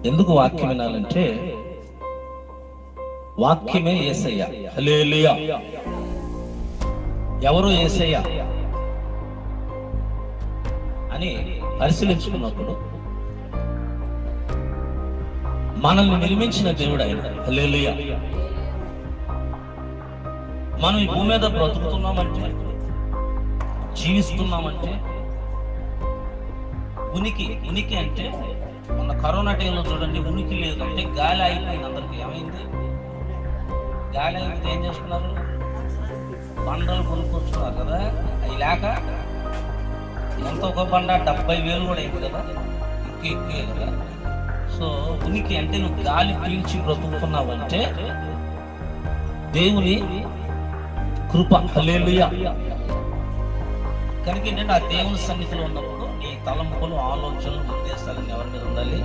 ఎందుకు వాక్యం వినాలంటే వాక్యమే యేసయ్య. హల్లెలూయా. ఎవరు యేసయ్య అని పరిశీలించుకున్నప్పుడు మనల్ని నిర్మించిన దేవుడు ఆయన. హల్లెలూయా. మనం ఈ భూమి మీద బ్రతుకుతున్నామంటే, జీవిస్తున్నామంటే ఉనికి అంటే మొన్న కరోనా టైంలో చూడండి, ఉనికి లేదు అంటే గాలి అయిపోయింది. అందరికి ఏమైంది? గాలి అయిపోతే ఏం చేసుకున్నారు? బండలు కొనుక్కొచ్చుకున్నారు కదా. అవి లేక ఎంత ఒక బండ 70,000 కూడా అయింది కదా, ఎక్కువే కదా. సో ఉనికి అంటే నువ్వు గాలి పీల్చి బ్రతుకుతున్నావంటే దేవుని కృప. హల్లెలూయా. కనుక ఏంటంటే ఆ దేవుని సన్నిధిలో ఉన్నప్పుడు నీ తలంపులు, ఆలోచనలు, ఉద్దేశాలను ఎవరి మీద ఉండాలి?